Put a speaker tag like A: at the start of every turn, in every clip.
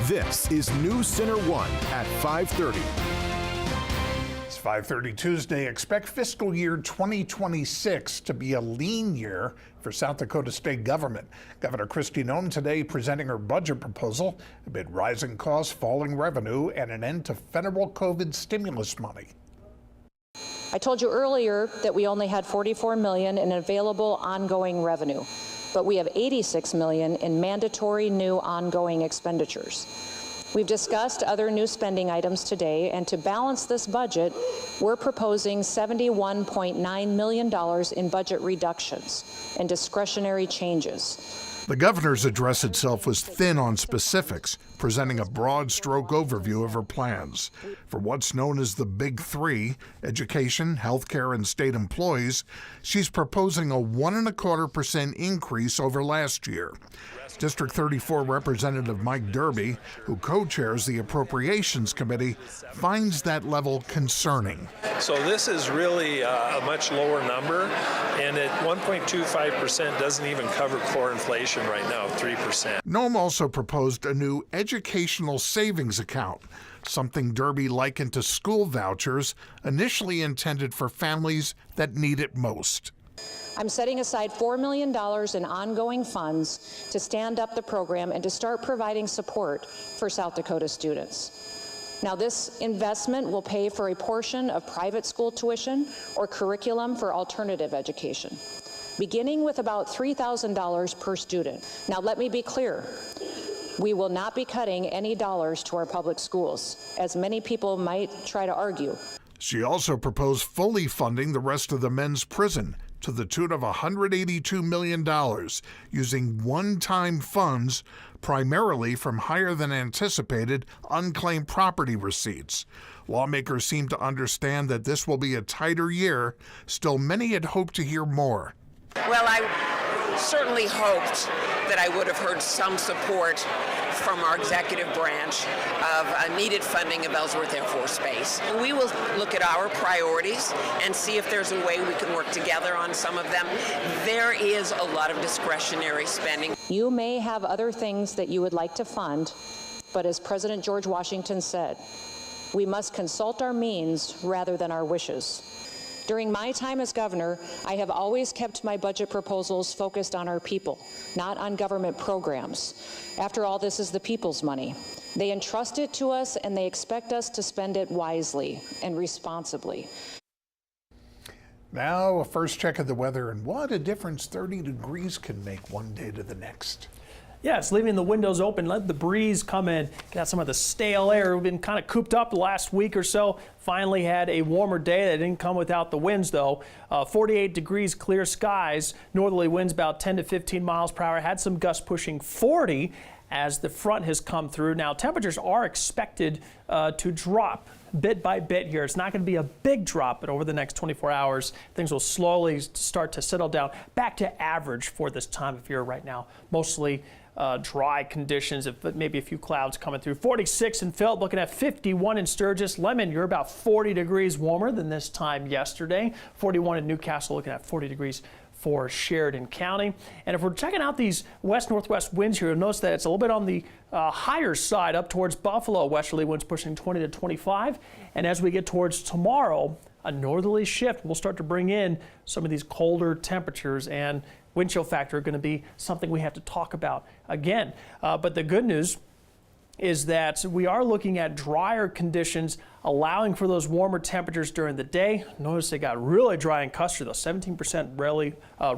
A: This is NewsCenter1 at 5:30.
B: It's 5:30 Tuesday. Expect fiscal year 2026 to be a lean year for South Dakota state government. Governor Kristi Noem today presenting her budget proposal amid rising costs, falling revenue, and an end to federal COVID stimulus money.
C: I told you earlier that we only had $44 million in available ongoing revenue, but we have $86 million in mandatory new ongoing expenditures. We've discussed other new spending items today, and to balance this budget, we're proposing $71.9 million in budget reductions and discretionary changes.
B: The governor's address itself was thin on specifics, presenting a broad stroke overview of her plans. For what's known as the Big Three, education, healthcare, and state employees, she's proposing a 1.25% increase over last year. District 34 Representative Mike Derby, who co-chairs the Appropriations Committee, finds that level concerning.
D: So this is really a much lower number, and at 1.25% doesn't even cover core inflation right now of 3%.
B: Noem also proposed a new educational savings account, something Derby likened to school vouchers initially intended for families that need it most.
C: I'm setting aside $4 million in ongoing funds to stand up the program and to start providing support for South Dakota students. Now, this investment will pay for a portion of private school tuition or curriculum for alternative education, beginning with about $3,000 per student. Now, let me be clear. We will not be cutting any dollars to our public schools, as many people might try to argue.
B: She also proposed fully funding the rest of the men's prison to the tune of $182 million, using one-time funds primarily from higher than anticipated unclaimed property receipts. Lawmakers seem to understand that this will be a tighter year. Still, many had hoped to hear more.
E: Well, I certainly hoped that I would have heard some support from our executive branch of needed funding of Ellsworth Air Force Base. We will look at our priorities and see if there's a way we can work together on some of them. There is a lot of discretionary spending.
C: You may have other things that you would like to fund, but as President George Washington said, we must consult our means rather than our wishes. During my time as governor, I have always kept my budget proposals focused on our people, not on government programs. After all, this is the people's money. They entrust it to us, and they expect us to spend it wisely and responsibly.
B: Now, a first check of the weather, and what a difference 30 degrees can make one day to the next.
F: Yes, leaving the windows open, let the breeze come in, get out some of the stale air. We've been kind of cooped up the last week or so. Finally had a warmer day that didn't come without the winds, though. 48 degrees, clear skies. Northerly winds about 10 to 15 miles per hour. Had some gusts pushing 40 as the front has come through. Now, temperatures are expected to drop bit by bit here. It's not going to be a big drop, but over the next 24 hours, things will slowly start to settle down back to average for this time of year right now. Mostly dry conditions, but maybe a few clouds coming through. 46 in Felt, looking at 51 in Sturgis. Lemon, you're about 40 degrees warmer than this time yesterday. 41 in Newcastle, looking at 40 degrees for Sheridan County. And if we're checking out these west-northwest winds here, you'll notice that it's a little bit on the higher side up towards Buffalo. Westerly winds pushing 20 to 25. And as we get towards tomorrow, a northerly shift will start to bring in some of these colder temperatures, and wind chill factor are going to be something we have to talk about again. But the good news is that we are looking at drier conditions, allowing for those warmer temperatures during the day. Notice they got really dry in Custer, though, 17%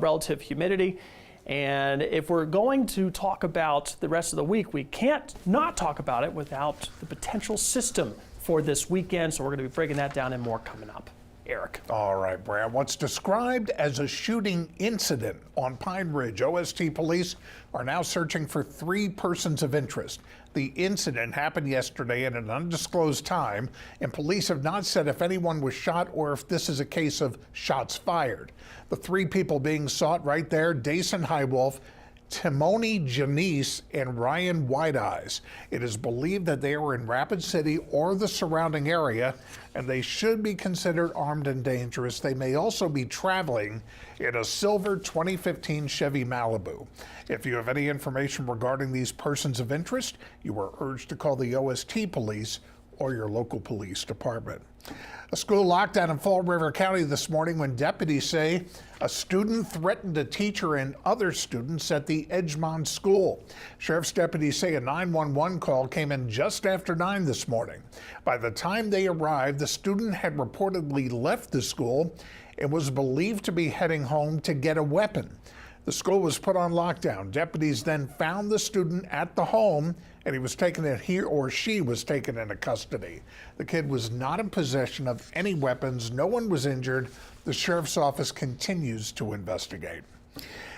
F: relative humidity. And if we're going to talk about the rest of the week, we can't not talk about it without the potential system for this weekend. So we're going to be breaking that down and more coming up. Eric.
B: All right, Brad. What's described as a shooting incident on Pine Ridge, OST police are now searching for 3 persons of interest. The incident happened yesterday at an undisclosed time, and police have not said if anyone was shot or if this is a case of shots fired. The 3 people being sought right there, Dason Highwolf, Timoni Janice and Ryan Whiteeyes. It is believed that they are in Rapid City or the surrounding area, and they should be considered armed and dangerous. They may also be traveling in a silver 2015 Chevy Malibu. If you have any information regarding these persons of interest, you are urged to call the OST police or your local police department. A school lockdown in Fall River County this morning when deputies say a student threatened a teacher and other students at the Edgemont School. Sheriff's deputies say a 911 call came in just after 9 this morning. By the time they arrived, the student had reportedly left the school and was believed to be heading home to get a weapon. The school was put on lockdown. Deputies then found the student at the home, and he or she was taken into custody. The kid was not in possession of any weapons. No one was injured. The sheriff's office continues to investigate.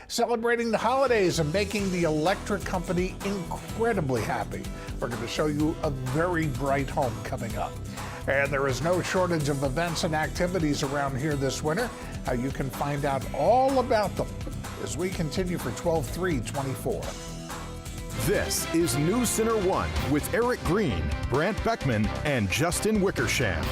B: Celebrating the holidays and making the electric company incredibly happy. We're going to show you a very bright home coming up. And there is no shortage of events and activities around here this winter. You can find out all about them as we continue for 12/3/24.
A: This is NewsCenter1 with Eric Green, Brant Beckman, and Justin Wickersham.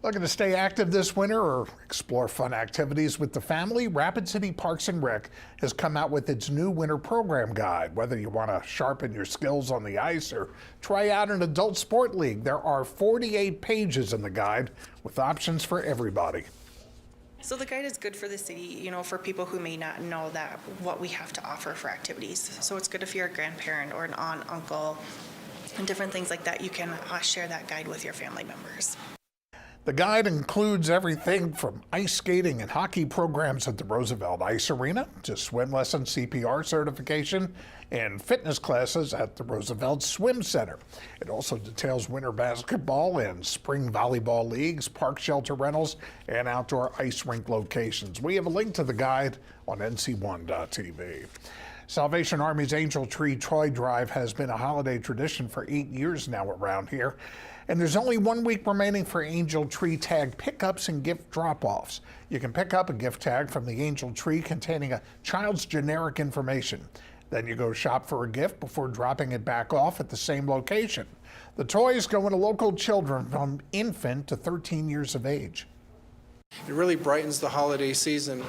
B: Looking to stay active this winter or explore fun activities with the family? Rapid City Parks and Rec has come out with its new winter program guide. Whether you want to sharpen your skills on the ice or try out an adult sport league, there are 48 pages in the guide with options for everybody.
G: So the guide is good for the city, for people who may not know that what we have to offer for activities. So it's good if you're a grandparent or an aunt, uncle, and different things like that. You can share that guide with your family members.
B: The guide includes everything from ice skating and hockey programs at the Roosevelt Ice Arena to swim lesson, CPR certification, and fitness classes at the Roosevelt Swim Center. It also details winter basketball and spring volleyball leagues, park shelter rentals, and outdoor ice rink locations. We have a link to the guide on NC1.tv. Salvation Army's Angel Tree Toy Drive has been a holiday tradition for 8 years now around here. And there's only 1 week remaining for Angel Tree Tag pickups and gift drop-offs. You can pick up a gift tag from the Angel Tree containing a child's generic information. Then you go shop for a gift before dropping it back off at the same location. The toys go into local children from infant to 13 years of age.
H: It really brightens the holiday season.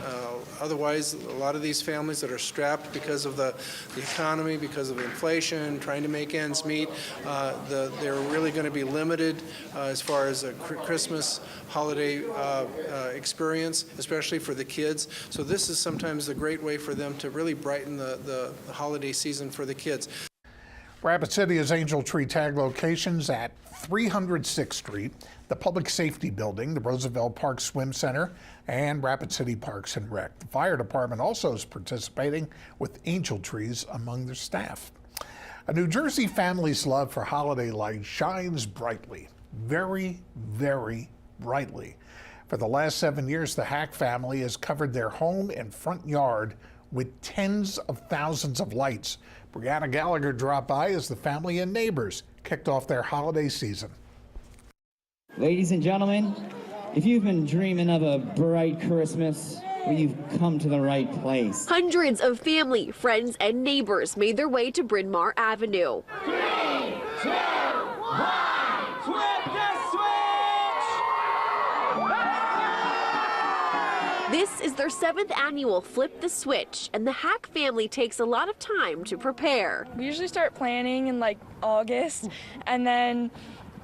H: Otherwise, a lot of these families that are strapped because of the economy, because of inflation, trying to make ends meet, they're really going to be limited as far as a Christmas holiday experience, especially for the kids. So this is sometimes a great way for them to really brighten the holiday season for the kids.
B: Rapid City has Angel Tree Tag locations at 306th Street, the Public Safety Building, the Roosevelt Park Swim Center, and Rapid City Parks and Rec. The fire department also is participating with angel trees among their staff. A New Jersey family's love for holiday lights shines brightly, very, very brightly. For the last 7 years, the Hack family has covered their home and front yard with tens of thousands of lights. Brianna Gallagher dropped by as the family and neighbors kicked off their holiday season.
I: Ladies and gentlemen, if you've been dreaming of a bright Christmas, well, you've come to the right place.
J: Hundreds of family, friends, and neighbors made their way to Bryn Mawr Avenue.
I: 3, 2, 1, flip the switch!
J: This is their 7th annual Flip the Switch, and the Hack family takes a lot of time to prepare.
K: We usually start planning in like August, and then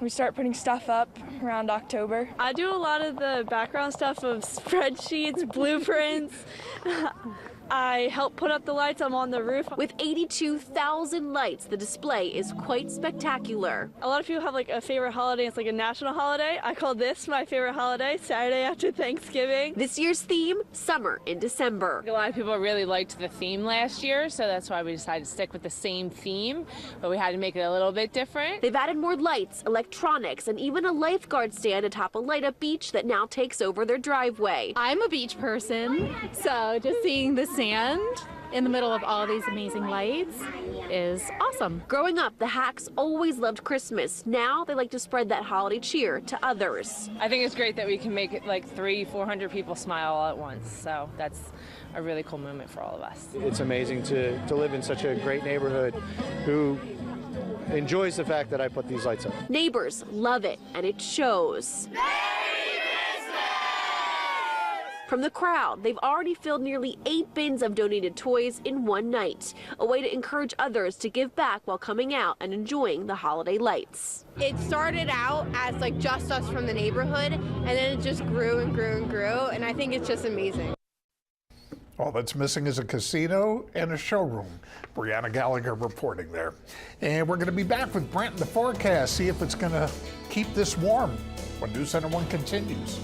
K: we start putting stuff up around October.
L: I do a lot of the background stuff of spreadsheets, blueprints. I help put up the lights. I'm on the roof.
J: With 82,000 lights, the display is quite spectacular.
L: A lot of people have like a favorite holiday. It's like a national holiday. I call this my favorite holiday, Saturday after Thanksgiving.
J: This year's theme, Summer in December.
M: A lot of people really liked the theme last year, so that's why we decided to stick with the same theme, but we had to make it a little bit different.
J: They've added more lights, electronics, and even a lifeguard stand atop a light-up beach that now takes over their driveway.
N: I'm a beach person, so just seeing the sand in the middle of all these amazing lights is awesome.
J: Growing up, the Hacks always loved Christmas. Now they like to spread that holiday cheer to others.
M: I think it's great that we can make it like 300-400 people smile all at once, so that's a really cool moment for all of us.
O: It's amazing to live in such a great neighborhood who enjoys the fact that I put these lights up.
J: Neighbors love it, and it shows. From the crowd, they've already filled nearly 8 bins of donated toys in one night, a way to encourage others to give back while coming out and enjoying the holiday lights.
P: It started out as like just us from the neighborhood, and then it just grew and grew and grew, and I think it's just amazing.
B: All that's missing is a casino and a showroom. Brianna Gallagher reporting there. And we're going to be back with Brent in the forecast, see if it's going to keep this warm when NewsCenter1 continues.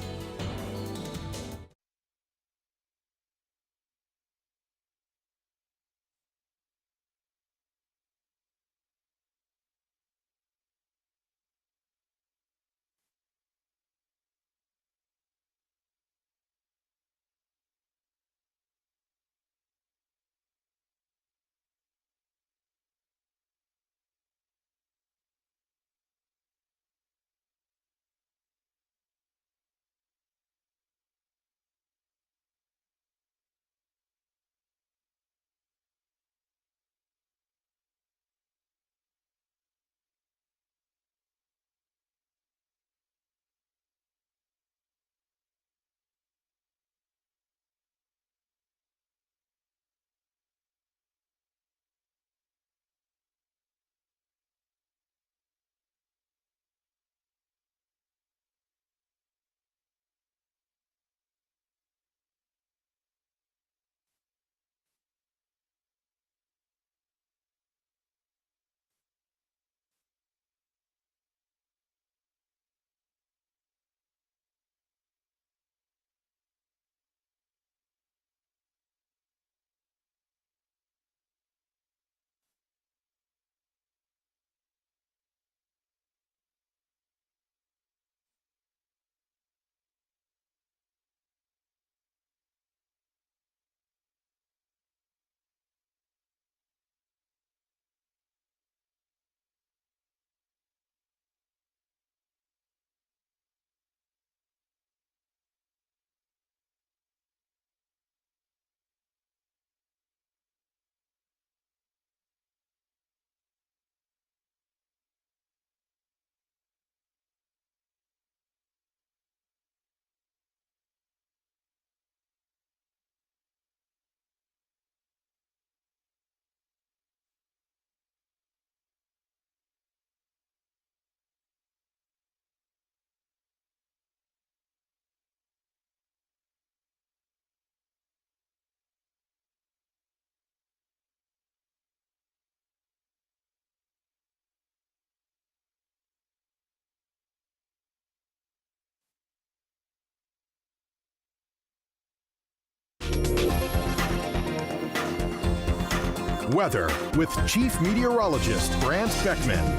A: Weather with Chief Meteorologist Brant Beckman.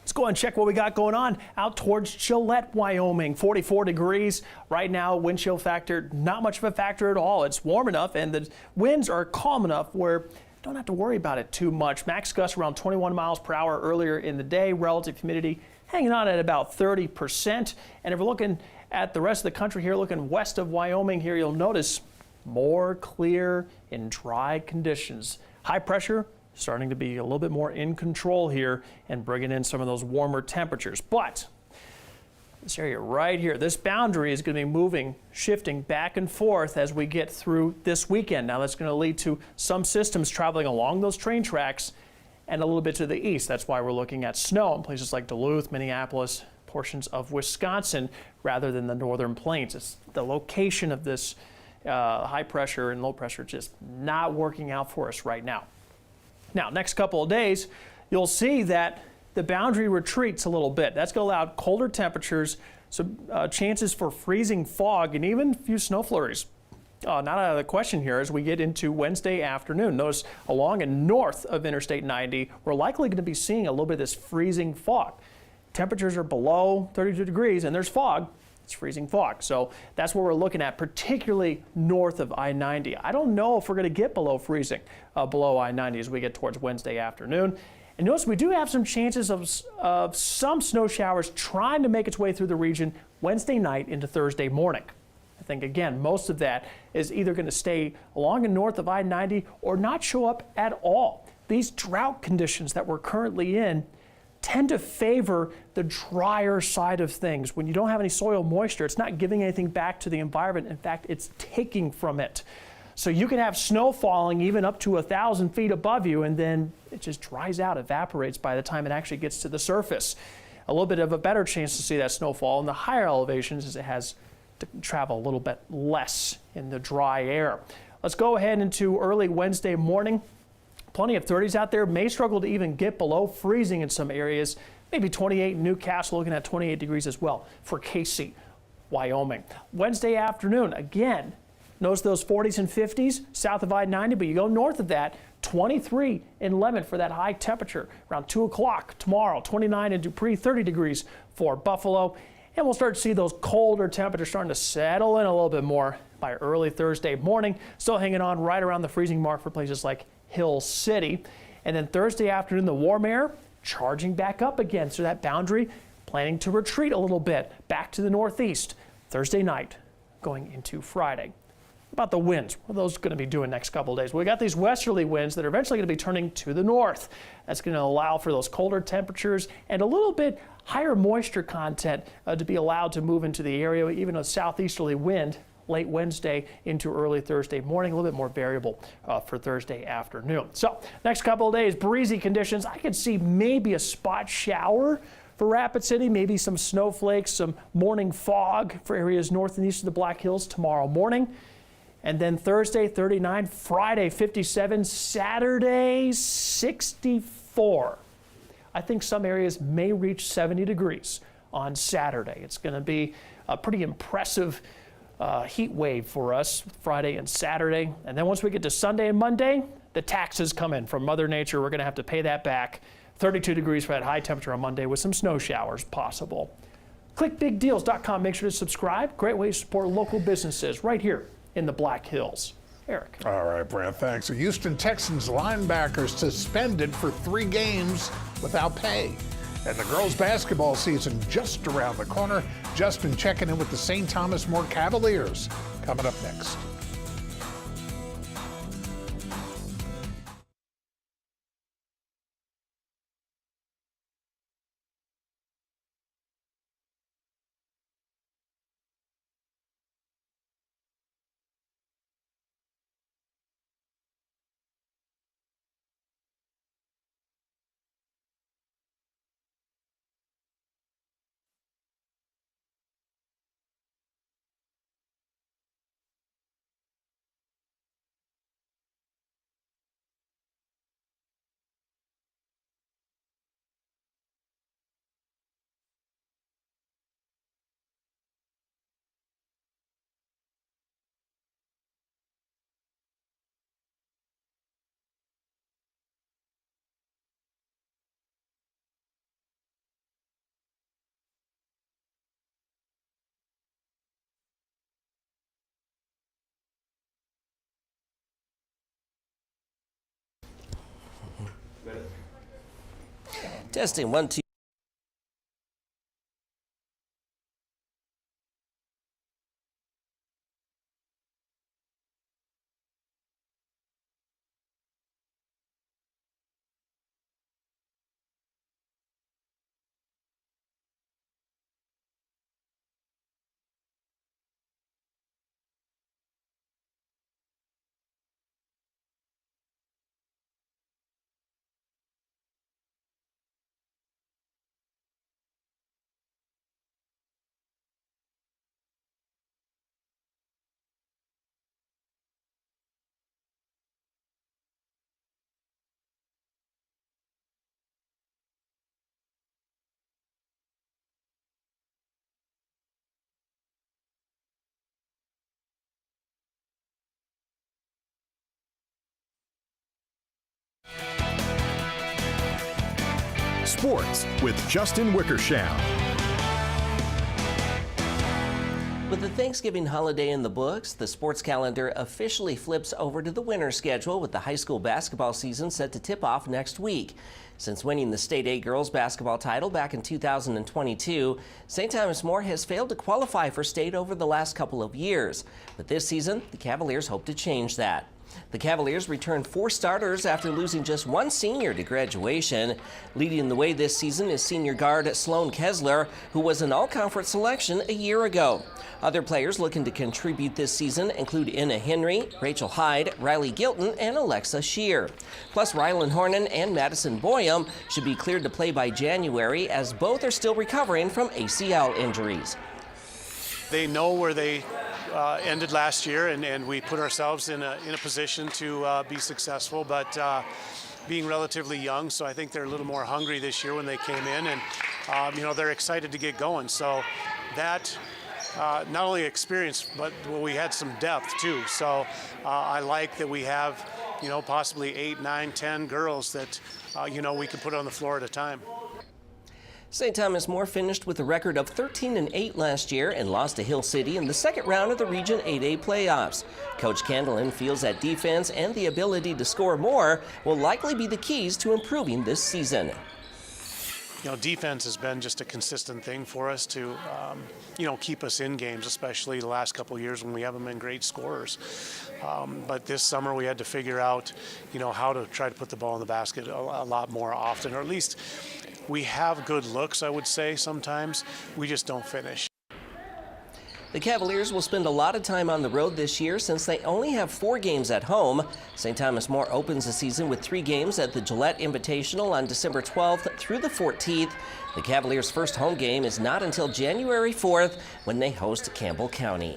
F: Let's go and check what we got going on out towards Gillette, Wyoming. 44 degrees right now. Wind chill factor, not much of a factor at all. It's warm enough and the winds are calm enough where you don't have to worry about it too much. Max gusts around 21 miles per hour earlier in the day. Relative humidity hanging on at about 30%. And if we're looking at the rest of the country here, looking west of Wyoming here, you'll notice more clear and dry conditions. High pressure starting to be a little bit more in control here and bringing in some of those warmer temperatures. But this area right here, this boundary is going to be moving, shifting back and forth as we get through this weekend. Now that's going to lead to some systems traveling along those train tracks and a little bit to the east. That's why we're looking at snow in places like Duluth, Minneapolis, portions of Wisconsin, rather than the northern plains. It's the location of this high pressure and low pressure just not working out for us right now. Now, next couple of days, you'll see that the boundary retreats a little bit. That's going to allow colder temperatures, some chances for freezing fog, and even a few snow flurries. Not out of the question here as we get into Wednesday afternoon. Notice along and north of Interstate 90, we're likely going to be seeing a little bit of this freezing fog. Temperatures are below 32 degrees and there's fog. It's freezing fog. So that's what we're looking at, particularly north of I-90. I don't know if we're going to get below freezing, below I-90 as we get towards Wednesday afternoon. And notice we do have some chances of some snow showers trying to make its way through the region Wednesday night into Thursday morning. I think, again, most of that is either going to stay along and north of I-90 or not show up at all. These drought conditions that we're currently in tend to favor the drier side of things. When you don't have any soil moisture, it's not giving anything back to the environment. In fact, it's taking from it. So you can have snow falling even up to 1,000 feet above you, and then it just dries out, evaporates by the time it actually gets to the surface. A little bit of a better chance to see that snowfall in the higher elevations as it has to travel a little bit less in the dry air. Let's go ahead into early Wednesday morning. Plenty of 30s out there, may struggle to even get below freezing in some areas. Maybe 28 in Newcastle, looking at 28 degrees as well for Casey, Wyoming. Wednesday afternoon, again, notice those 40s and 50s south of I-90, but you go north of that, 23 in Lemon for that high temperature. Around 2 o'clock tomorrow, 29 in Dupree, 30 degrees for Buffalo. And we'll start to see those colder temperatures starting to settle in a little bit more by early Thursday morning. Still hanging on right around the freezing mark for places like Hill City. And then Thursday afternoon, the warm air charging back up again. So that boundary planning to retreat a little bit back to the northeast Thursday night going into Friday. About the winds, what are those going to be doing next couple of days? Well, we got these westerly winds that are eventually going to be turning to the north. That's going to allow for those colder temperatures and a little bit higher moisture content to be allowed to move into the area, even a southeasterly wind late Wednesday into early Thursday morning, a little bit more variable for Thursday afternoon. So next couple of days, breezy conditions. I could see maybe a spot shower for Rapid City, maybe some snowflakes, some morning fog for areas north and east of the Black Hills tomorrow morning. And then Thursday, 39, Friday, 57, Saturday, 64. I think some areas may reach 70 degrees on Saturday. It's going to be a pretty impressive heat wave for us Friday and Saturday. And then once we get to Sunday and Monday, the taxes come in from Mother Nature. We're going to have to pay that back. 32 degrees for that high temperature on Monday with some snow showers possible. ClickBigDeals.com. Make sure to subscribe. Great way to support local businesses right here in the Black Hills. Eric.
B: All right, Brant, thanks. A Houston Texans linebacker suspended for 3 games without pay. And the girls' basketball season just around the corner. Justin checking in with the St. Thomas More Cavaliers. Coming up next.
Q: Testing 1, 2.
A: Sports with Justin Wickersham.
Q: With the Thanksgiving holiday in the books, the sports calendar officially flips over to the winter schedule with the high school basketball season set to tip off next week. Since winning the State A girls basketball title back in 2022, St. Thomas More has failed to qualify for state over the last couple of years. But this season, the Cavaliers hope to change that. The Cavaliers returned 4 starters after losing just 1 senior to graduation. Leading the way this season is senior guard Sloan Kessler, who was an all-conference selection a year ago. Other players looking to contribute this season include Inna Henry, Rachel Hyde, Riley Gilton, and Alexa Shear. Plus, Rylan Hornan and Madison Boyum should be cleared to play by January, as both are still recovering from ACL injuries.
O: They know where they ended last year, and we put ourselves in a position to be successful, but being relatively young, so I think they're a little more hungry this year when they came in, and they're excited to get going. So that not only experience, but we had some depth too. So I like that we have possibly 8, 9, 10 girls that we can put on the floor at a time.
Q: St. Thomas More finished with a record of 13-8 last year and lost to Hill City in the second round of the Region 8A playoffs. Coach Candlin feels that defense and the ability to score more will likely be the keys to improving this season.
O: Defense has been just a consistent thing for us to, keep us in games, especially the last couple of years when we haven't been great scorers. But this summer we had to figure out, how to try to put the ball in the basket a lot more often, or at least we have good looks, I would say, sometimes. We just don't finish.
Q: The Cavaliers will spend a lot of time on the road this year since they only have 4 games at home. St. Thomas More opens the season with 3 games at the Gillette Invitational on December 12th through the 14th. The Cavaliers' first home game is not until January 4th when they host Campbell County.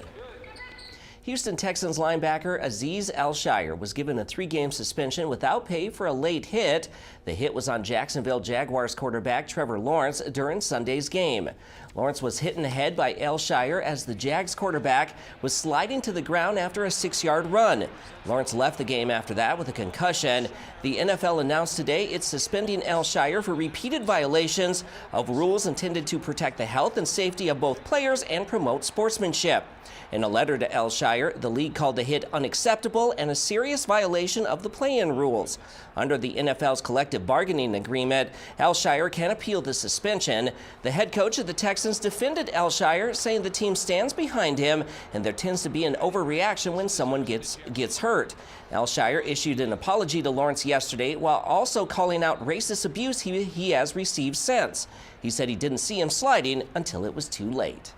Q: Houston Texans linebacker Azeez Al-Shire was given a 3-game suspension without pay for a late hit. The hit was on Jacksonville Jaguars quarterback Trevor Lawrence during Sunday's game. Lawrence was hit in the head by Al-Shire as the Jags quarterback was sliding to the ground after a 6-yard run. Lawrence left the game after that with a concussion. The NFL announced today it's suspending Al-Shire for repeated violations of rules intended to protect the health and safety of both players and promote sportsmanship. In a letter to Al-Shire, the league called the hit unacceptable and a serious violation of the play-in rules. Under the NFL's collective bargaining agreement, Al-Shire can appeal the suspension. The head coach of the Texans defended Al-Shire, saying the team stands behind him and there tends to be an overreaction when someone gets hurt. Al-Shire issued an apology to Lawrence yesterday while also calling out racist abuse he has received since. He said he didn't see him sliding until it was too late.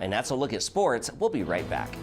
Q: And that's a look at sports. We'll be right back.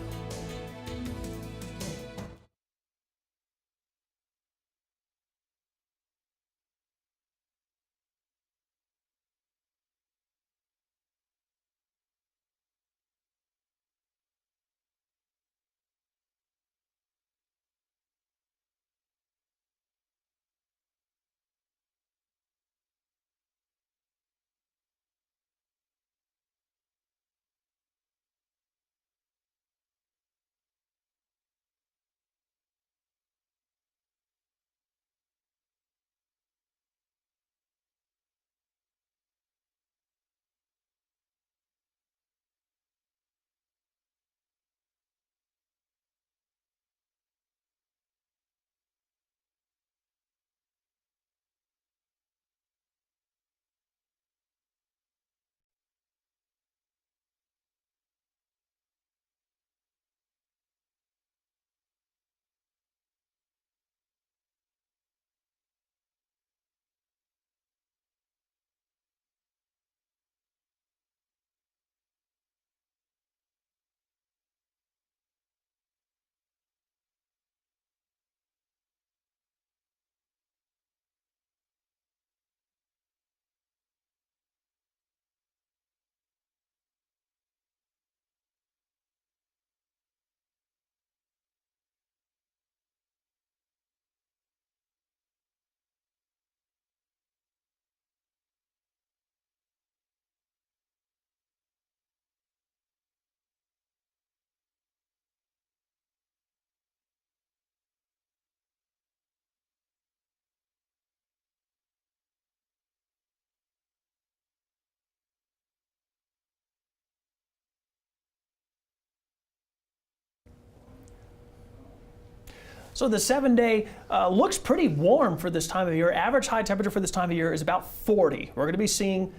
F: So the 7-day looks pretty warm for this time of year. Average high temperature for this time of year is about 40. We're going to be seeing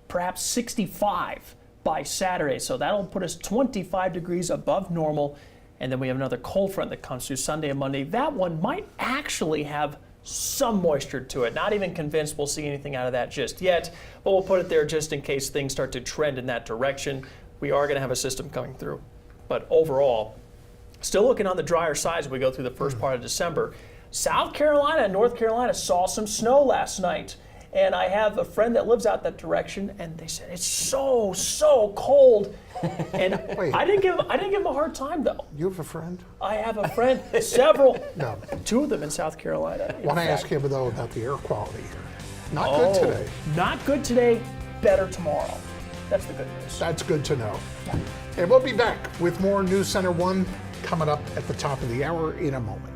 F: perhaps 65 by Saturday. So that'll put us 25 degrees above normal. And then we have another cold front that comes through Sunday and Monday. That one might actually have some moisture to it. Not even convinced we'll see anything out of that just yet, but we'll put it there just in case things start to trend in that direction. We are going to have a system coming through. But overall, still looking on the drier side as we go through the first part of December. South Carolina and North Carolina saw some snow last night. And I have a friend that lives out that direction, and they said it's so cold. And I didn't give him a hard time though.
B: You have a friend?
F: I have a friend, several,
B: No.
F: 2 of them in South Carolina.
B: I want to ask him though about the air quality here. Not good today.
F: Not good today. Better tomorrow. That's the good news.
B: That's good to know. And we'll be back with more News Center 1 coming up at the top of the hour in a moment.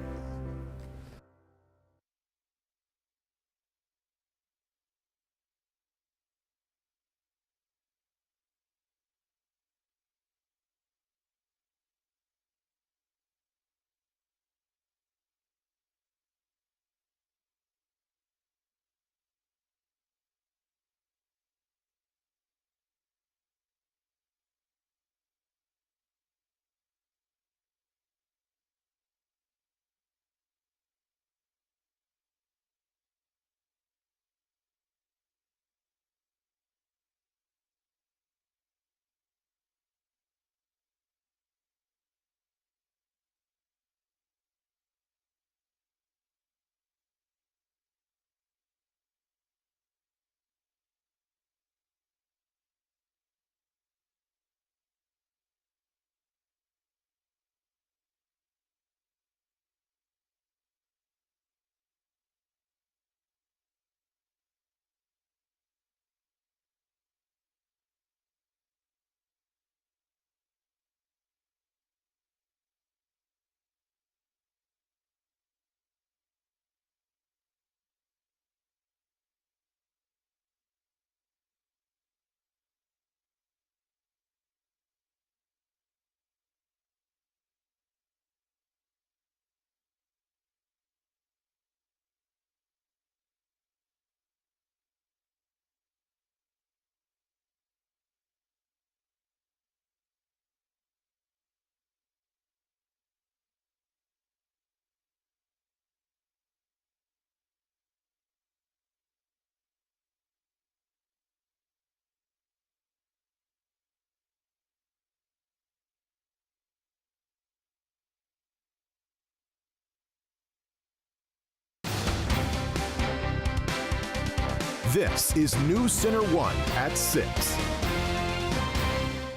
A: This is News Center 1 at 6.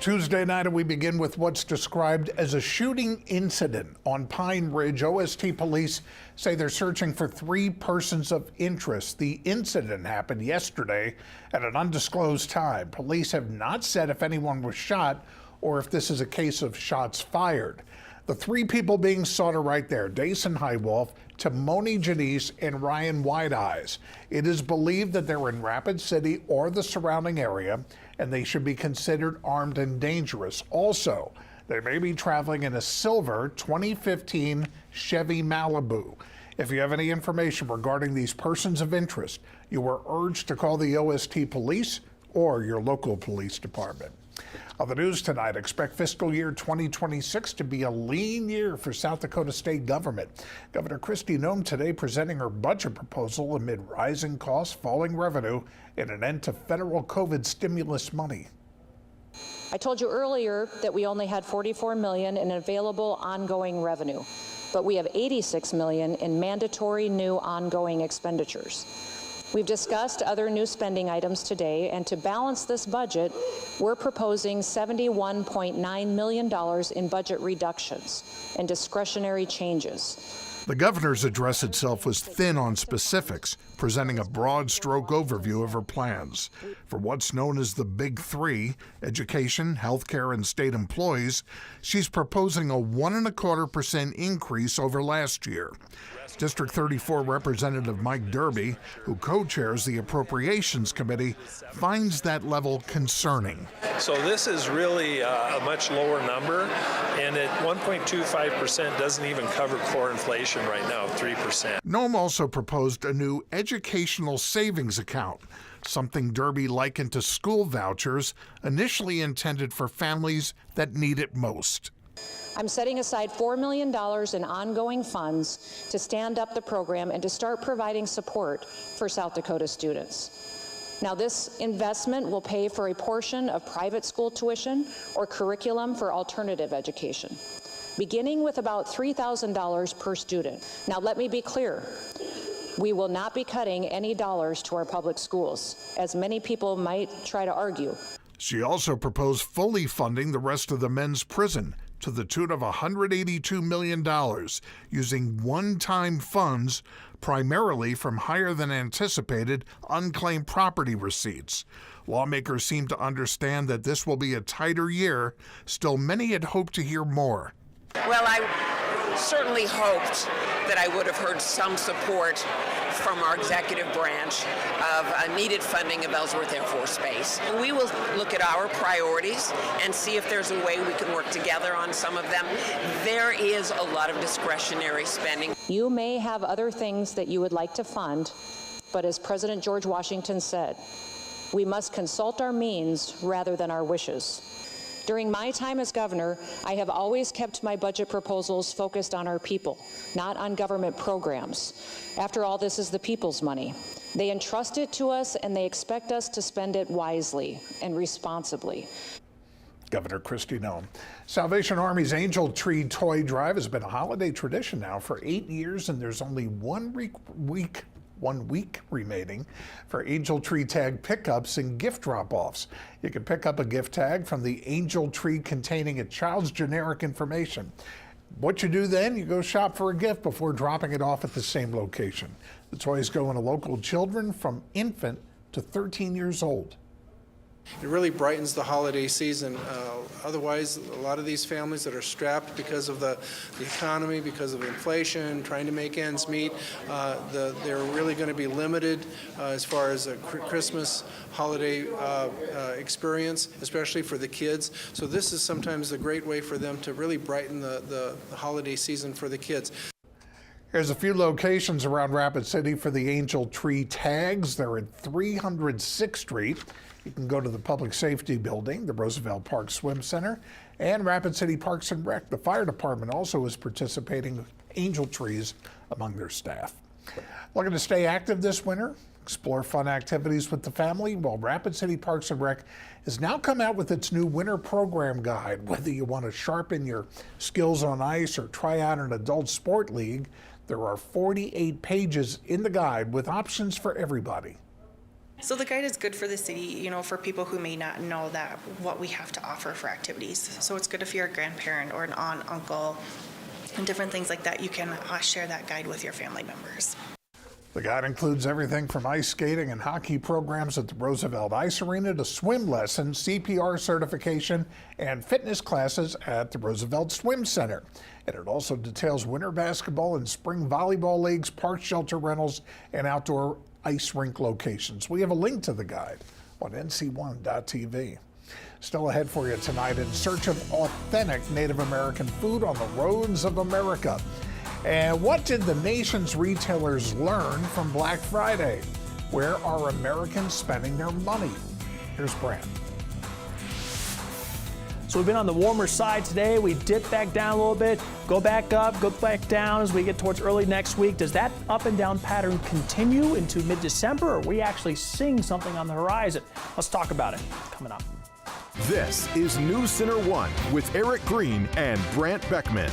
B: Tuesday night, we begin with what's described as a shooting incident on Pine Ridge. OST police say they're searching for 3 persons of interest. The incident happened yesterday at an undisclosed time. Police have not said if anyone was shot or if this is a case of shots fired. The 3 people being sought are right there: Dason Highwolf, Timoni Janice, and Ryan Whiteeyes. It is believed that they're in Rapid City or the surrounding area, and they should be considered armed and dangerous. Also, they may be traveling in a silver 2015 Chevy Malibu. If you have any information regarding these persons of interest, you are urged to call the OST police or your local police department. On the news tonight, expect fiscal year 2026 to be a lean year for South Dakota state government. Governor Kristi Noem today presenting her budget proposal amid rising costs, falling revenue, and an end to federal COVID stimulus money.
C: I told you earlier that we only had $44 million in available ongoing revenue, but we have $86 million in mandatory new ongoing expenditures. We've discussed other new spending items today, and to balance this budget, we're proposing $71.9 million in budget reductions and discretionary changes.
B: The governor's address itself was thin on specifics, presenting a broad stroke overview of her plans. For what's known as the Big Three, education, healthcare, and state employees, she's proposing a 1.25% increase over last year. District 34 Representative Mike Derby, who co-chairs the Appropriations Committee, finds that level concerning.
D: So this is really a much lower number, and at 1.25% doesn't even cover core inflation right now, 3%.
B: Noem also proposed a new educational savings account, something Derby likened to school vouchers initially intended for families that need it most.
C: I'm setting aside $4 million in ongoing funds to stand up the program and to start providing support for South Dakota students. Now, this investment will pay for a portion of private school tuition or curriculum for alternative education, beginning with about $3,000 per student. Now, let me be clear. We will not be cutting any dollars to our public schools, as many people might try to argue.
B: She also proposed fully funding the rest of the men's prison to the tune of $182 million, using one-time funds primarily from higher than anticipated unclaimed property receipts. Lawmakers seem to understand that this will be a tighter year. Still, many had hoped to hear more.
E: Well, I certainly hoped that I would have heard some support from our executive branch of needed funding of Ellsworth Air Force Base. We will look at our priorities and see if there's a way we can work together on some of them. There is a lot of discretionary spending.
C: You may have other things that you would like to fund, but as President George Washington said, we must consult our means rather than our wishes. During my time as governor, I have always kept my budget proposals focused on our people, not on government programs. After all, this is the people's money. They entrust it to us, and they expect us to spend it wisely and responsibly.
B: Governor Kristi Noem. Salvation Army's Angel Tree Toy Drive has been a holiday tradition now for 8 years, and there's only 1 week remaining for Angel Tree tag pickups and gift drop-offs. You can pick up a gift tag from the Angel Tree containing a child's generic information. What you do then, you go shop for a gift before dropping it off at the same location. The toys go into local children from infant to 13 years old.
H: It really brightens the holiday season. Otherwise, a lot of these families that are strapped because of the economy, because of inflation, trying to make ends meet, they're really going to be limited as far as a Christmas holiday experience, especially for the kids. So this is sometimes a great way for them to really brighten the holiday season for the kids.
B: There's a few locations around Rapid City for the Angel Tree tags. They're at 306th Street. You can go to the Public Safety Building, the Roosevelt Park Swim Center, and Rapid City Parks and Rec. The fire department also is participating with Angel Trees among their staff. Looking to stay active this winter? Explore fun activities with the family? Well, Rapid City Parks and Rec has now come out with its new winter program guide. Whether you want to sharpen your skills on ice or try out an adult sport league, there are 48 pages in the guide with options for everybody.
G: So the guide is good for the city, you know, for people who may not know that what we have to offer for activities. So it's good if you're a grandparent or an aunt, uncle, and different things like that. You can share that guide with your family members.
B: The guide includes everything from ice skating and hockey programs at the Roosevelt Ice Arena to swim lessons, CPR certification, and fitness classes at the Roosevelt Swim Center. And it also details winter basketball and spring volleyball leagues, park shelter rentals, and outdoor ice rink locations. We have a link to the guide on nc1.tv. Still ahead for you tonight, in search of authentic Native American food on the roads of America. And what did the nation's retailers learn from Black Friday? Where are Americans spending their money? Here's Brant.
F: So we've been on the warmer side today. We dip back down a little bit, go back up, go back down as we get towards early next week. Does that up and down pattern continue into mid-December, or are we actually seeing something on the horizon? Let's talk about it coming up.
A: This is NewsCenter1 with Eric Green and Brant Beckman.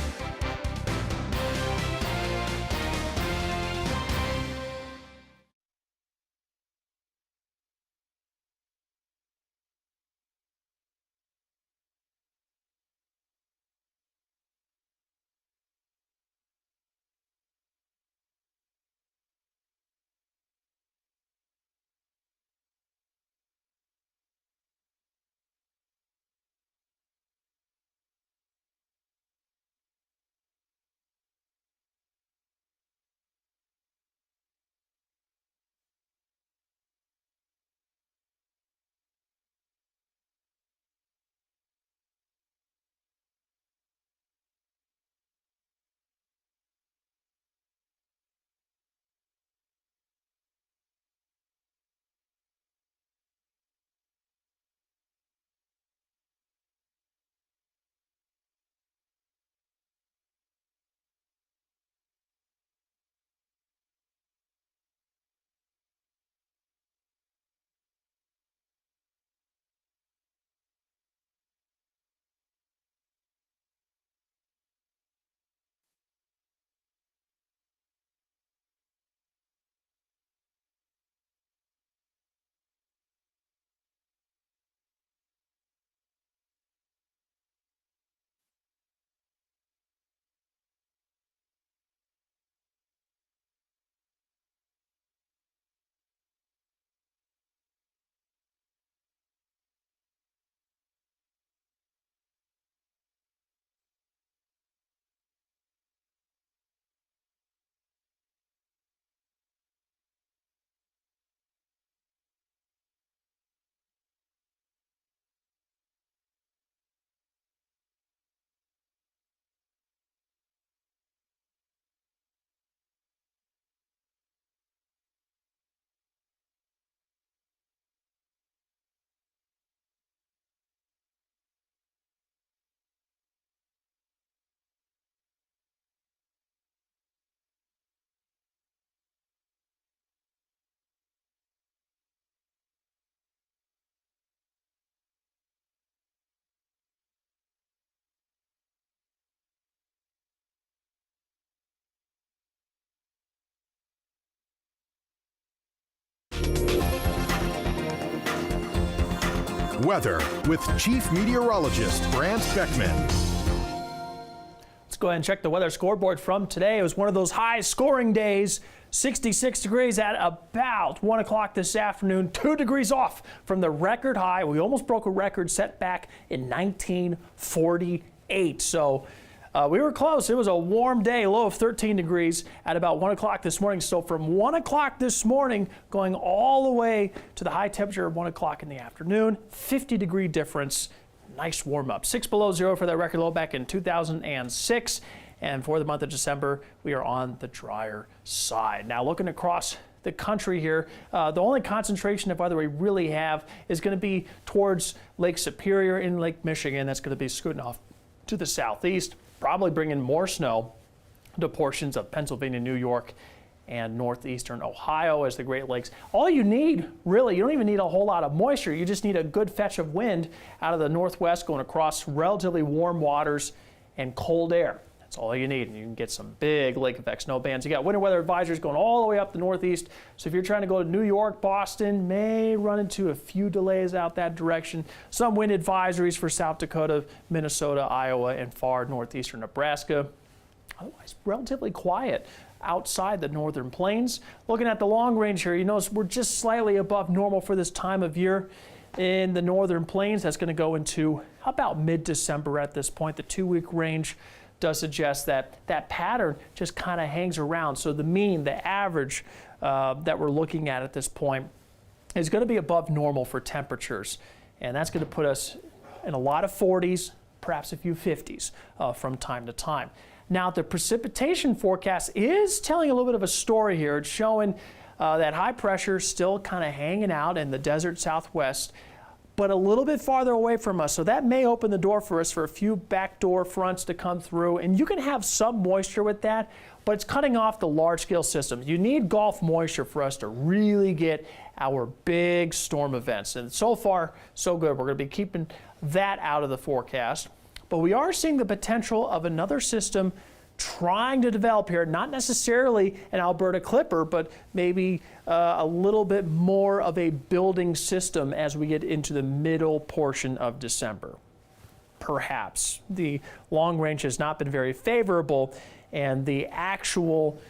A: Weather with Chief Meteorologist Brant Beckman.
F: Let's go ahead and check the weather scoreboard from today. It was one of those high scoring days. 66 degrees at about 1 o'clock this afternoon, 2 degrees off from the record high. We almost broke a record set back in 1948. So we were close. It was a warm day, low of 13 degrees at about 1 o'clock this morning. So from 1 o'clock this morning, going all the way to the high temperature of 1 o'clock in the afternoon, 50-degree difference. Nice warm up. 6 below zero for that record low back in 2006. And for the month of December, we are on the drier side. Now looking across the country here, the only concentration of weather we really have is going to be towards Lake Superior in Lake Michigan. That's going to be scooting off to the southeast, probably bringing more snow to portions of Pennsylvania, New York, and northeastern Ohio as the Great Lakes. All you need, really, you don't even need a whole lot of moisture. You just need a good fetch of wind out of the northwest going across relatively warm waters and cold air. That's all you need, and you can get some big lake effect snow bands. You got winter weather advisories going all the way up the northeast. So if you're trying to go to New York, Boston, may run into a few delays out that direction. Some wind advisories for South Dakota, Minnesota, Iowa, and far northeastern Nebraska. Otherwise, relatively quiet outside the northern plains. Looking at the long range here, you notice we're just slightly above normal for this time of year in the northern plains. That's going to go into about mid-December at this point. The 2-week range does suggest that that pattern just kind of hangs around. So the mean, the average that we're looking at this point is going to be above normal for temperatures. And that's going to put us in a lot of 40s, perhaps a few 50s from time to time. Now, the precipitation forecast is telling a little bit of a story here. It's showing that high pressure still kind of hanging out in the desert southwest, but a little bit farther away from us. So that may open the door for us for a few backdoor fronts to come through. And you can have some moisture with that, but it's cutting off the large-scale systems. You need Gulf moisture for us to really get our big storm events. And so far, so good. We're going to be keeping that out of the forecast. But we are seeing the potential of another system trying to develop here, not necessarily an Alberta Clipper, but maybe a little bit more of a building system as we get into the middle portion of December. Perhaps. The long range has not been very favorable, and the actual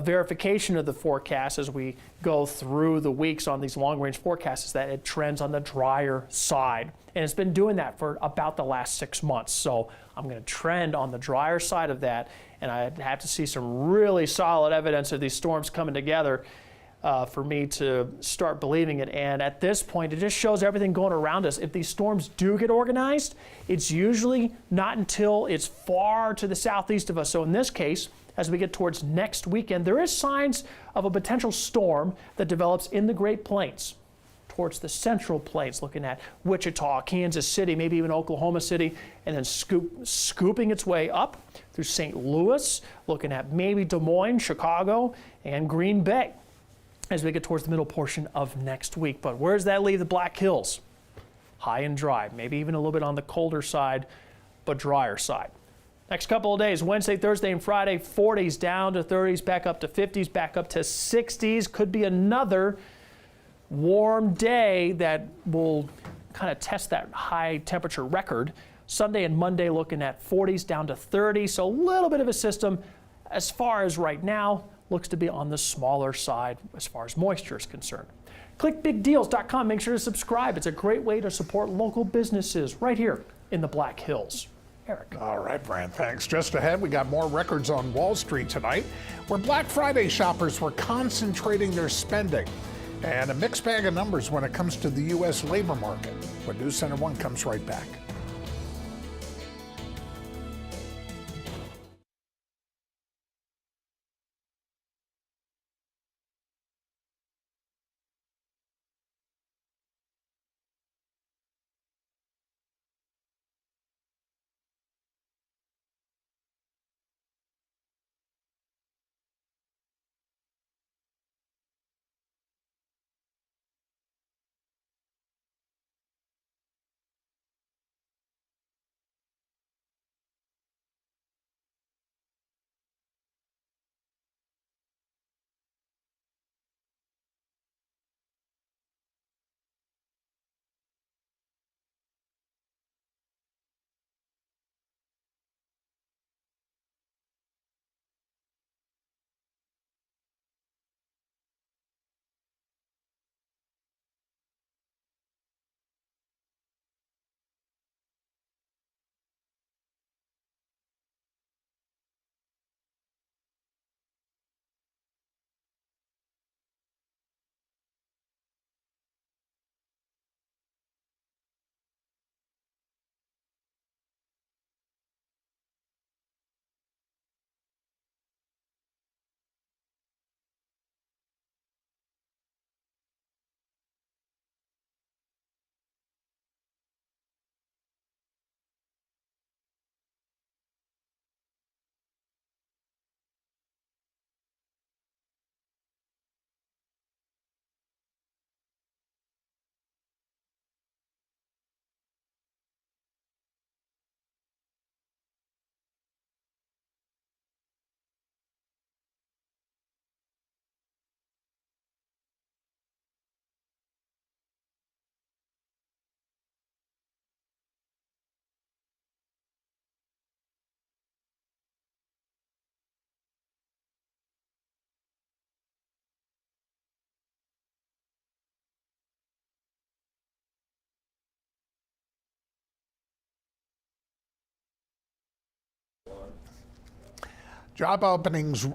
F: verification of the forecast as we go through the weeks on these long range forecasts is that it trends on the drier side. And it's been doing that for about the last 6 months. So I'm going to trend on the drier side of that, and I have to see some really solid evidence of these storms coming together for me to start believing it. And at this point, it just shows everything going around us. If these storms do get organized, it's usually not until it's far to the southeast of us. So in this case, as we get towards next weekend, there is signs of a potential storm that develops in the Great Plains towards the central plains, looking at Wichita, Kansas City, maybe even Oklahoma City, and then scooping its way up through St. Louis, looking at maybe Des Moines, Chicago, and Green Bay as we get towards the middle portion of next week. But where does that leave the Black Hills? High and dry, maybe even a little bit on the colder side, but drier side. Next couple of days, Wednesday, Thursday, and Friday, 40s down to 30s, back up to 50s, back up to 60s. Could be another warm day that will kind of test that high temperature record. Sunday and Monday looking at 40s down to 30. So a little bit of a system as far as right now looks to be on the smaller side as far as moisture is concerned. Click bigdeals.com. Make sure to subscribe. It's a great way to support local businesses right here in the Black Hills. Eric.
B: All right, Brant, thanks. Just ahead, we got more records on Wall Street tonight, where Black Friday shoppers were concentrating their spending, and a mixed bag of numbers when it comes to the U.S. labor market. When News Center 1 comes right back. Job openings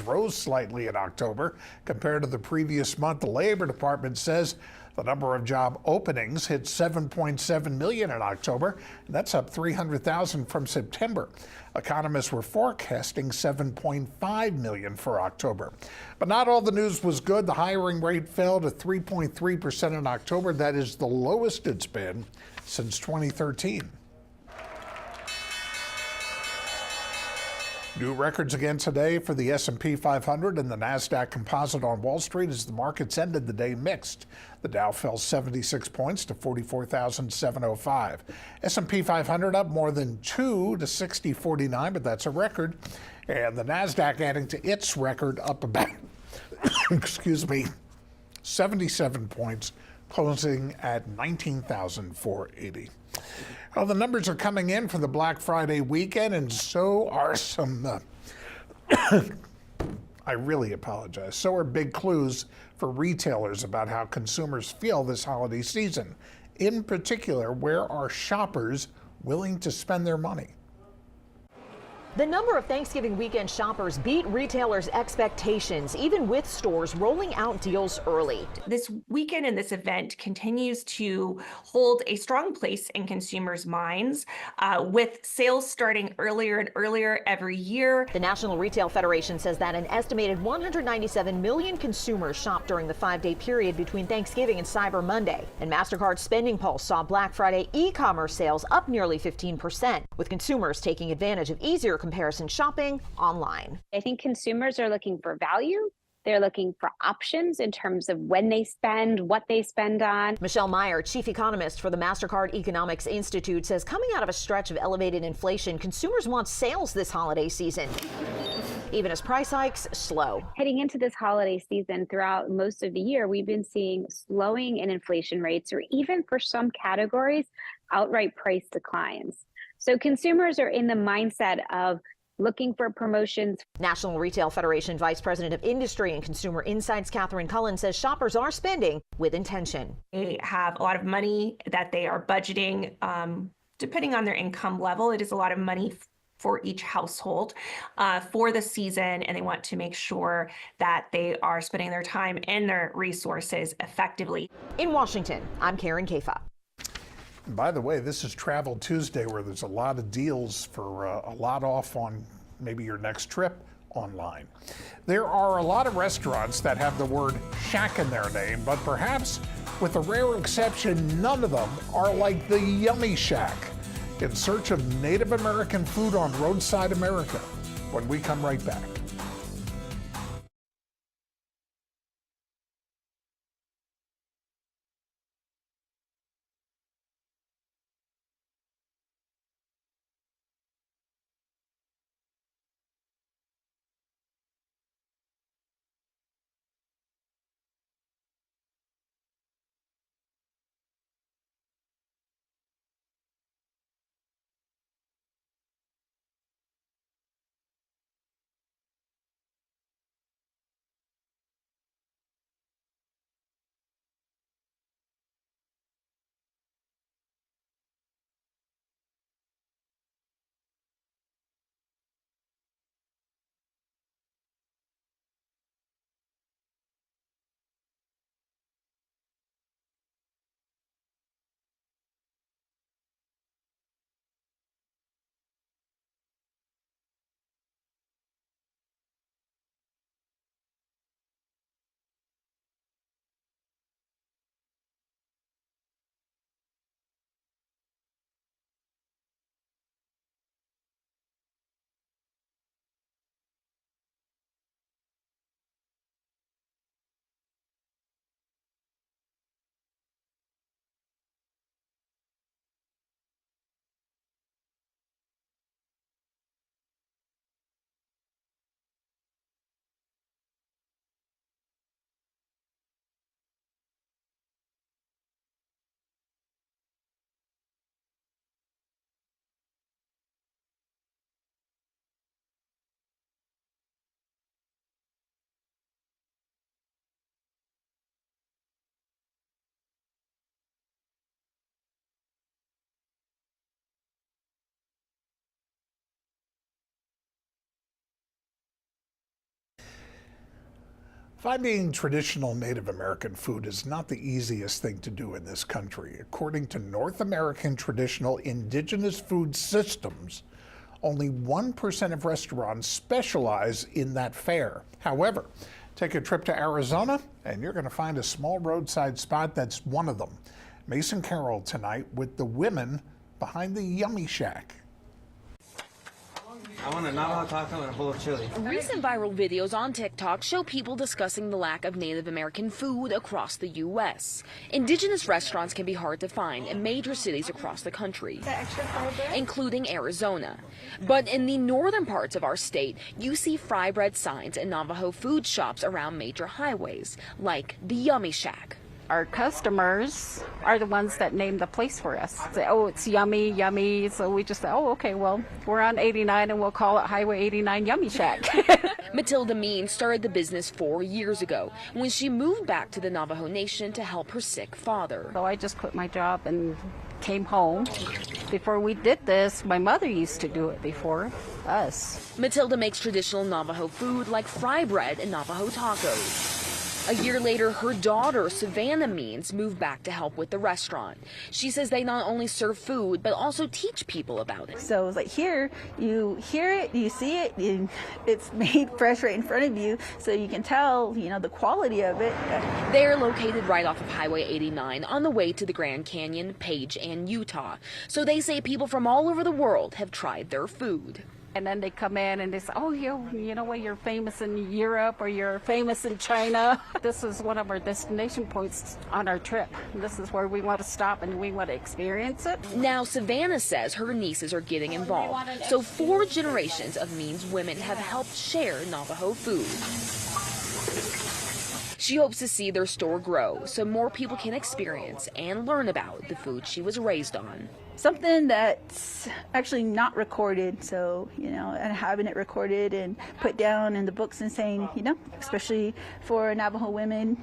B: rose slightly in October compared to the previous month. The Labor Department says the number of job openings hit 7.7 million in October, and that's up 300,000 from September. Economists were forecasting 7.5 million for October. But not all the news was good. The hiring rate fell to 3.3% in October. That is the lowest it's been since 2013. New records again today for the S&P 500 and the NASDAQ Composite on Wall Street as the markets ended the day mixed. The Dow fell 76 points to 44,705. S&P 500 up more than 2 to 6049, but that's a record. And the NASDAQ adding to its record up about, 77 points, closing at 19,480. Well, the numbers are coming in for the Black Friday weekend, and so are some, I really apologize, so are big clues for retailers about how consumers feel this holiday season. In particular, where are shoppers willing to spend their money?
R: The number of Thanksgiving weekend shoppers beat retailers' expectations, even with stores rolling out deals early.
S: This weekend and this event continues to hold a strong place in consumers' minds, with sales starting earlier and earlier every year.
R: The National Retail Federation says that an estimated 197 million consumers shopped during the 5-day period between Thanksgiving and Cyber Monday. And MasterCard's Spending Pulse saw Black Friday e-commerce sales up nearly 15%, with consumers taking advantage of easier comparison shopping online.
T: I think consumers are looking for value. They're looking for options in terms of when they spend, what they spend on.
R: Michelle Meyer, chief economist for the MasterCard Economics Institute, says coming out of a stretch of elevated inflation, consumers want sales this holiday season, even as price hikes slow.
T: Heading into this holiday season, throughout most of the year, we've been seeing slowing in inflation rates, or even for some categories, outright price declines. So consumers are in the mindset of looking for promotions.
R: National Retail Federation Vice President of Industry and Consumer Insights, Catherine Cullen, says shoppers are spending with intention.
S: They have a lot of money that they are budgeting, depending on their income level. It is a lot of money for each household for the season, and they want to make sure that they are spending their time and their resources effectively.
R: In Washington, I'm Karen Kafa.
B: By the way, this is Travel Tuesday, where there's a lot of deals for a lot off on maybe your next trip online. There are a lot of restaurants that have the word shack in their name, but perhaps with a rare exception, none of them are like the Yummy Shack. In search of Native American food on Roadside America, when we come right back. Finding traditional Native American food is not the easiest thing to do in this country. According to North American Traditional Indigenous Food Systems, only 1% of restaurants specialize in that fare. However, take a trip to Arizona and you're going to find a small roadside spot that's one of them. Mason Carroll tonight with the women behind the Yummy Shack.
U: I want a Navajo taco and a bowl of chili.
V: Recent viral videos on TikTok show people discussing the lack of Native American food across the U.S. Indigenous restaurants can be hard to find in major cities across the country, including Arizona. But in the northern parts of our state, you see fry bread signs and Navajo food shops around major highways, like the Yummy Shack.
W: Our customers are the ones that name the place for us. Say, oh, it's yummy, yummy. So we just say, oh, okay, well, we're on 89 and we'll call it Highway 89 Yummy Shack.
V: Matilda Mean started the business 4 years ago when she moved back to the Navajo Nation to help her sick father.
W: So I just quit my job and came home. Before we did this, my mother used to do it before us.
V: Matilda makes traditional Navajo food like fry bread and Navajo tacos. A year later, her daughter, Savannah Means, moved back to help with the restaurant. She says they not only serve food, but also teach people about it.
X: So it's like here, you hear it, you see it, it's made fresh right in front of you, so you can tell, the quality of it.
V: They're located right off of Highway 89 on the way to the Grand Canyon, Page, and Utah. So they say people from all over the world have tried their food.
W: And then they come in and they say, oh, you know what, you're famous in Europe or you're famous in China. This is one of our destination points on our trip. This is where we want to stop and we want to experience it.
V: Now, Savannah says her nieces are getting involved. So 4 generations of Means women have helped share Navajo food. She hopes to see their store grow so more people can experience and learn about the food she was raised on.
X: Something that's actually not recorded, so, and having it recorded and put down in the books and saying, especially for Navajo women,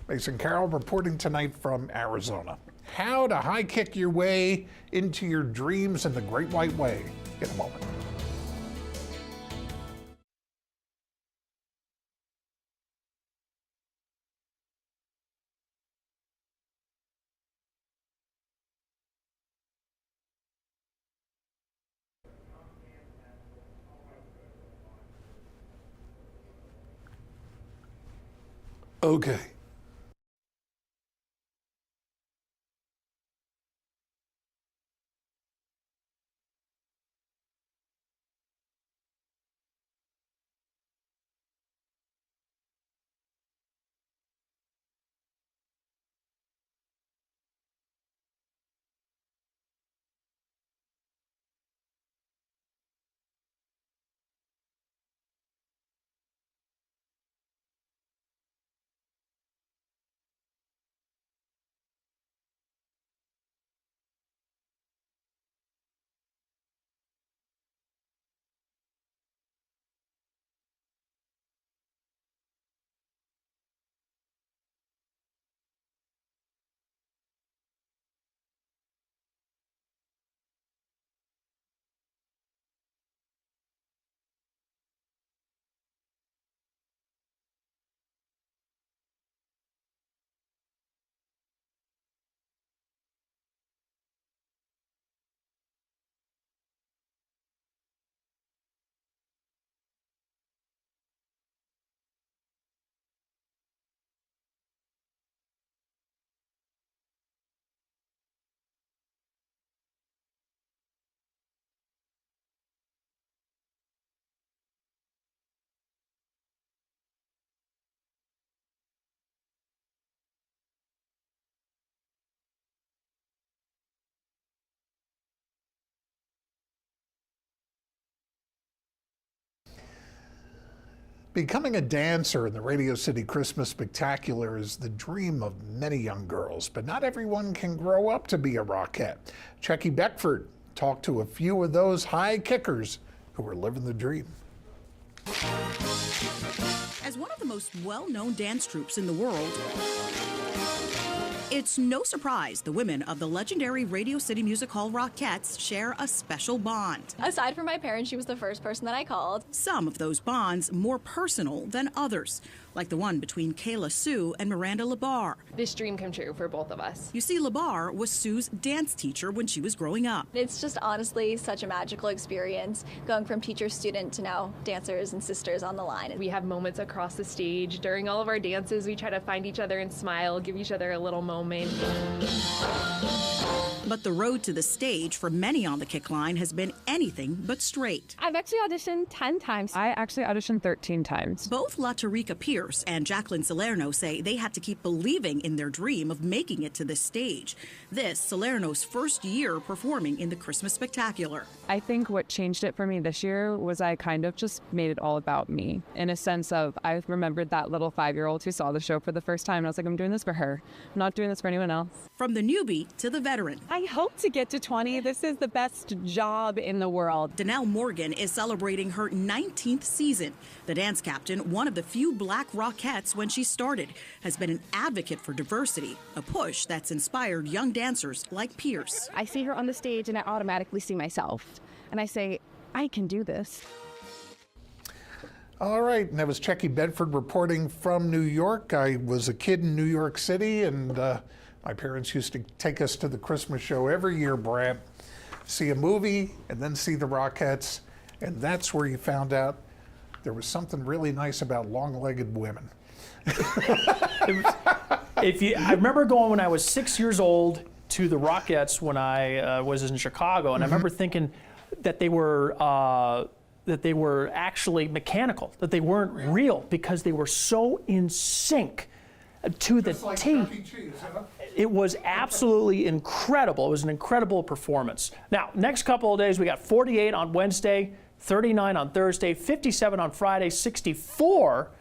B: Mason Carroll reporting tonight from Arizona. How to high kick your way into your dreams in the Great White Way in a moment. Okay. Becoming a dancer in the Radio City Christmas Spectacular is the dream of many young girls, but not everyone can grow up to be a rockette. Checky Beckford talked to a few of those high kickers who are living the dream.
Y: As one of the most well-known dance troupes in the world,
I: It's no surprise the women of the legendary Radio City Music Hall Rockettes share a special bond.
K: Aside from my parents, she was the first person that I called.
I: Some of those bonds more personal than others, like the one between Kayla Sue and Miranda Labar.
K: This dream come true for both of us.
I: You see, Labar was Sue's dance teacher when she was growing up.
K: It's just honestly such a magical experience, going from teacher-student to now dancers and sisters on the line.
L: We have moments across the stage. During all of our dances, we try to find each other and smile, give each other a little moment.
I: But the road to the stage for many on the Kick line has been anything but straight.
K: I've actually auditioned 10 times.
N: I actually auditioned 13 times.
I: Both La Tariqa Pierce and Jacqueline Salerno say they had to keep believing in their dream of making it to this stage. This, Salerno's first year performing in the Christmas Spectacular.
N: I think what changed it for me this year was I kind of just made it all about me, in a sense of I remembered that little 5-year-old who saw the show for the first time, and I was like, I'm doing this for her. I'm not doing this for anyone else.
I: From the newbie to the veteran.
N: I hope to get to 20. This is the best job in the world.
I: Danelle Morgan is celebrating her 19th season. The dance captain, one of the few black Rockettes when she started, has been an advocate for diversity, a push that's inspired young dancers like Pierce.
N: I see her on the stage and I automatically see myself. And I say, I can do this.
B: All right, and that was Checky Bedford reporting from New York. I was a kid in New York City, and my parents used to take us to the Christmas show every year, Brad, see a movie and then see the Rockettes, and that's where you found out there was something really nice about long-legged women.
F: I remember going when I was 6 years old to the Rockettes when I was in Chicago, and I remember thinking that they were actually mechanical, that they weren't real because they were so in sync to the T. It was absolutely incredible. It was an incredible performance. Now, next couple of days, we got 48 on Wednesday, 39 on Thursday, 57 on Friday, 64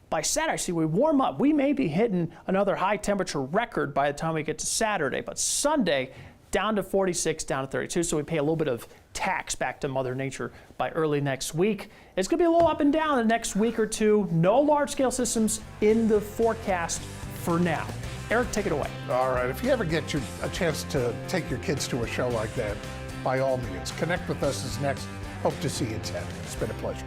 F: by Saturday. See, we warm up. We may be hitting another high temperature record by the time we get to Saturday, but Sunday, down to 46, down to 32, so we pay a little bit of tax back to Mother Nature by early next week. It's going to be a little up and down the next week or two. No large-scale systems in the forecast for now. Eric, take it away.
B: All right, if you ever get a chance to take your kids to a show like that, by all means, connect with us as next. Hope to see you, Ted. It's been a pleasure.